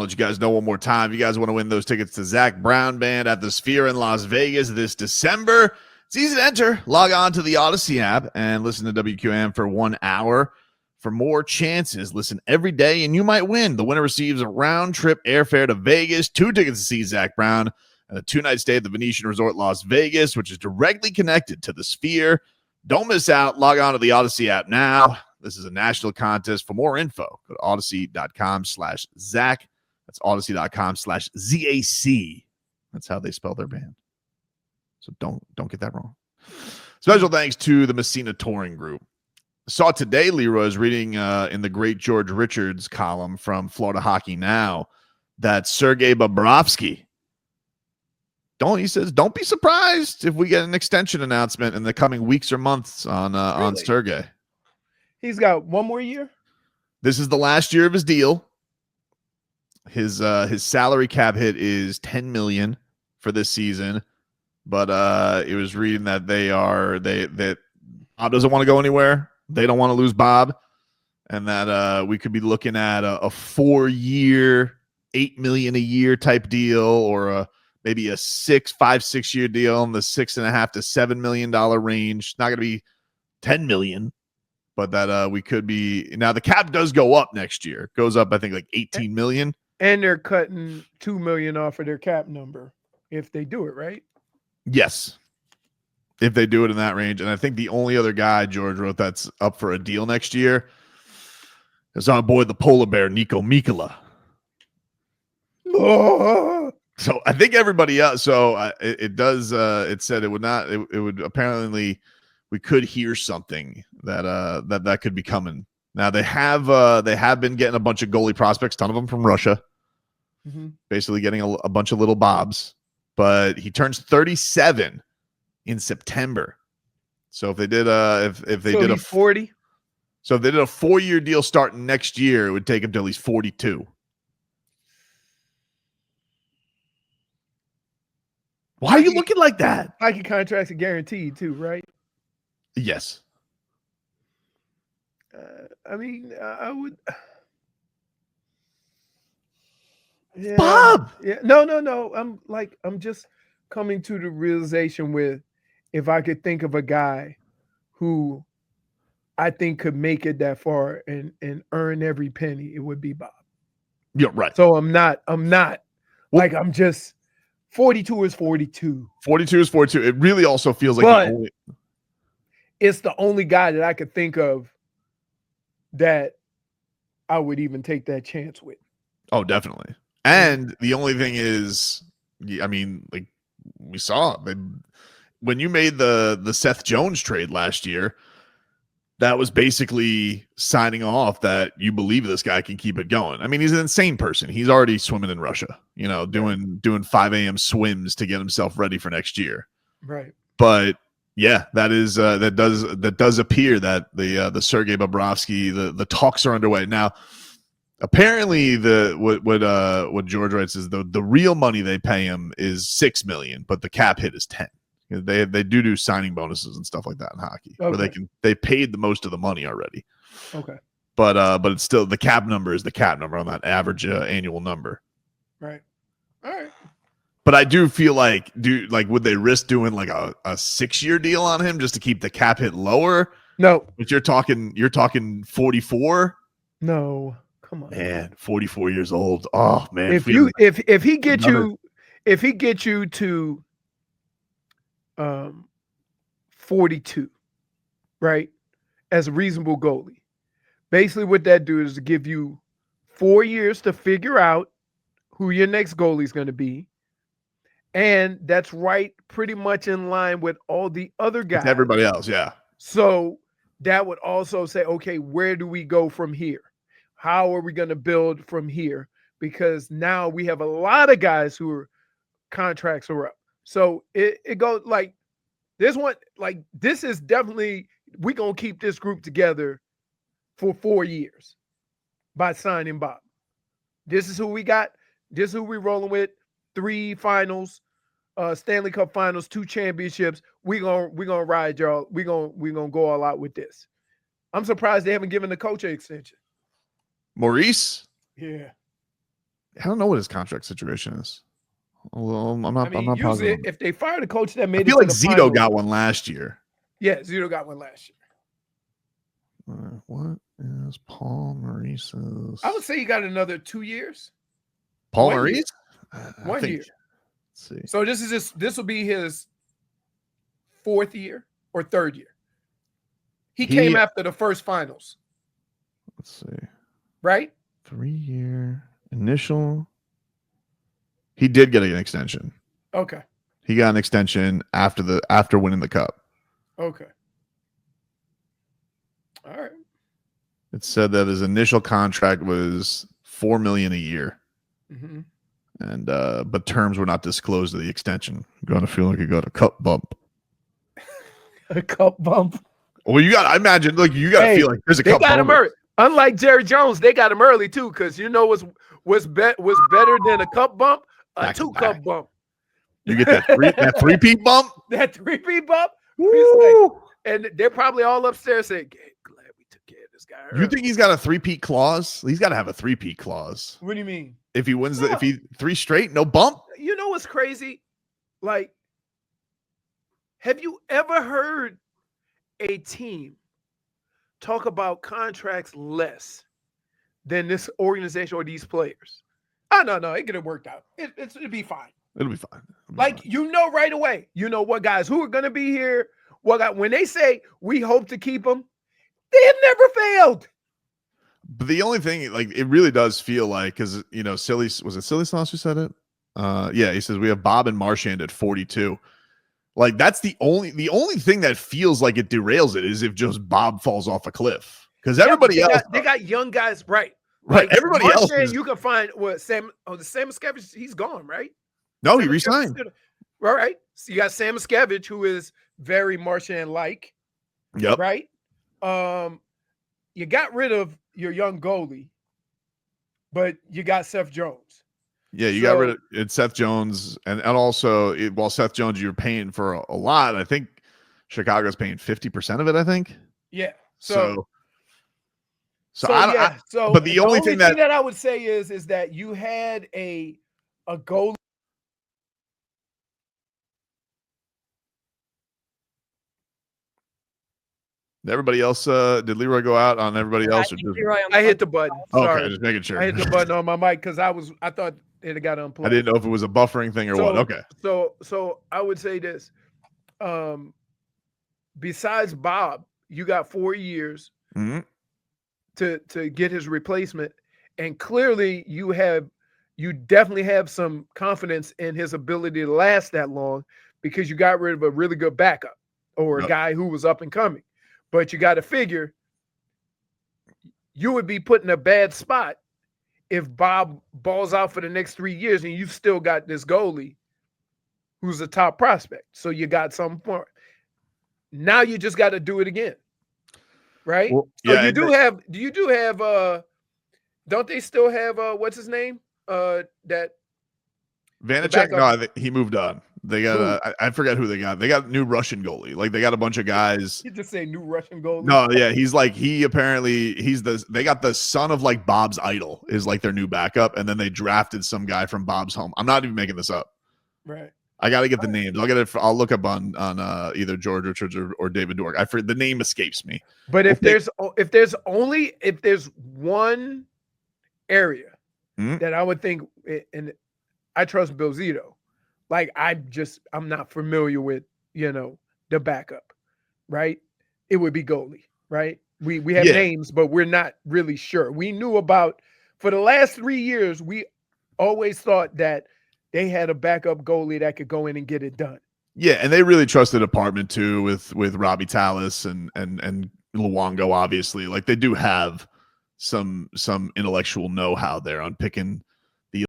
Let you guys know one more time. If you guys want to win those tickets to Zach Brown Band at the Sphere in Las Vegas this December, it's easy to enter. Log on to the Odyssey app and listen to WQAM for 1 hour. For more chances, listen every day and you might win. The winner receives a round-trip airfare to Vegas, 2 tickets to see Zach Brown, and a 2-night stay at the Venetian Resort Las Vegas, which is directly connected to the Sphere. Don't miss out. Log on to the Odyssey app now. This is a national contest. For more info, go to odyssey.com/Zach. That's odyssey.com/ZAC. That's how they spell their band. So don't get that wrong. Special thanks to the Messina Touring Group. Saw today, Leroy is reading in the great George Richards column from Florida Hockey Now that Sergei Bobrovsky, he says, don't be surprised if we get an extension announcement in the coming weeks or months on Sergei. He's got one more year? This is the last year of his deal. His salary cap hit is $10 million for this season, but it was reading that that Bob doesn't want to go anywhere. They don't want to lose Bob, and that we could be looking at a 4-year, $8 million a year type deal, or maybe a 5-6 year deal in the $6.5 to $7 million range. Not going to be $10 million. But that we could be now. The cap does go up next year. It goes up, I think, like $18 million. And they're cutting $2 million off of their cap number if they do it, right? Yes, if they do it in that range. And I think the only other guy George wrote that's up for a deal next year is our boy, the polar bear, Nico Mikkola. Oh. So I think everybody else. So it does. It said it would not. It would apparently. We could hear something that could be coming. Now they have been getting a bunch of goalie prospects, ton of them from Russia, basically getting a bunch of little Bobs. But he turns 37 in September. So if they did 40, so if they did a 4-year deal starting next year, it would take him till he's 42. Why are you looking like that? Hockey contracts are guaranteed too, right? Yes. I mean, I would. Yeah, Bob. Yeah. No. I'm just coming to the realization with, if I could think of a guy who I think could make it that far and earn every penny, it would be Bob. Yeah, right. So I'm not like, I'm just 42 is 42. 42 is 42. It really also feels like it's the only guy that I could think of that I would even take that chance with. Oh, definitely. And the only thing is, I mean, like we saw when you made the Seth Jones trade last year, that was basically signing off that you believe this guy can keep it going. I mean, he's an insane person. He's already swimming in Russia, doing 5 a.m. swims to get himself ready for next year. Right. But yeah, that does appear that the Sergei Bobrovsky, the talks are underway now. Apparently, what George writes is the real money they pay him is $6 million, but the cap hit is 10. They do signing bonuses and stuff like that in hockey, where they paid the most of the money already. Okay, but it's still, the cap number is the cap number on that average annual number. Right. All right. But I do feel like, would they risk doing like a 6-year deal on him just to keep the cap hit lower? No. But you're talking 44? No. Come on. Man, 44 years old. Oh man. If he gets you to 42, right? As a reasonable goalie. Basically what that do is give you 4 years to figure out who your next goalie is going to be. And that's right, pretty much in line with all the other guys. With everybody else, yeah. So that would also say, okay, where do we go from here? How are we going to build from here? Because now we have a lot of guys who are contracts are up. So it goes like this one, like this is definitely, we're going to keep this group together for 4 years by signing Bob. This is who we got. This is who we're rolling with. 3 finals, Stanley Cup finals, 2 championships. We're gonna ride y'all. We're gonna go all out with this. I'm surprised they haven't given the coach an extension. Maurice? Yeah. I don't know what his contract situation is. Well, I'm I not mean, usually positive. if they fire the coach that I made it feel to like the Zito finals, got one last year. yeah, Zito got one last year. What is Paul Maurice's? I would say he got another 2 years. Paul 1 year. Maurice? 1 year. Let's see. So this will be his 4th year or 3rd year. He came after the first finals. Let's see. Right? 3-year initial. He did get an extension. Okay. He got an extension after winning the cup. Okay. All right. It said that his initial contract was $4 million a year. Mm-hmm. And but terms were not disclosed of the extension. I'm gonna feel like he got a cup bump. A cup bump. Well, I imagine you gotta feel like there's a they cup got bump. Him early. Unlike Jerry Jones, they got him early too, because you know what's better than a cup bump? A Back to 2-cup bump. You get that three-peat bump? That 3-peat bump? Like, and they're probably all upstairs saying, glad we took care of this guy early. You think he's got a 3-peat clause? He's got to have a 3-peat clause. What do you mean? If he wins if he 3 straight, no bump? You know what's crazy? Like, have you ever heard a team talk about contracts less than this organization or these players? Oh, no, it could have worked out. It'll be fine. It'll be fine. Right away, what guys who are going to be here, when they say we hope to keep them, they have never failed. But the only thing, it really does feel like, because, was it Silly Sauce who said it? Yeah, he says we have Bob and Marchand at 42. Like, that's the only thing that feels like it derails it is if just Bob falls off a cliff. Because everybody else, they got young guys, right? Right. Everybody Marchand, else, you can find Sam Miscavige, he's gone, right? No, he resigned. Right. So you got Sam Miscavige, who is very Marchand-like. Yep. Right. You got rid of your young goalie, but you got Seth Jones. Yeah, you got rid of Seth Jones, and also while Seth Jones you're paying for a lot. I think Chicago's paying 50% of it. I think. Yeah. But the only thing that I would say is that you had a goalie. Everybody else, did Leroy go out on everybody else? I hit the button. Sorry. Okay, just making sure. I hit the button on my mic because I thought it had got unplugged. I didn't know if it was a buffering thing or what. Okay. So I would say this. Besides Bob, you got 4 years to get his replacement, and clearly you definitely have some confidence in his ability to last that long because you got rid of a really good backup or a guy who was up and coming. But you got to figure you would be put in a bad spot if Bob balls out for the next 3 years and you've still got this goalie who's a top prospect. So you got some for it. Now you just got to do it again. Right? Well, so you do have don't they still have what's his name? That Vanacek? No, he moved on. They got I forget who they got. They got a new Russian goalie. Like they got a bunch of guys. You just say new Russian goalie. No, yeah, they got the son of like Bob's idol is like their new backup, and then they drafted some guy from Bob's home. I'm not even making this up. Right. I got to get the names. I'll look up on either George Richards or David Dork. The name escapes me. But if there's one area that I would think, and I trust Bill Zito, like I'm not familiar with the backup, right? It would be goalie, right? We have names, but we're not really sure. We knew about for the last 3 years. We always thought that they had a backup goalie that could go in and get it done. Yeah, and they really trust the department too with Robbie Tallis and Luongo, obviously. Like they do have some intellectual know-how there on picking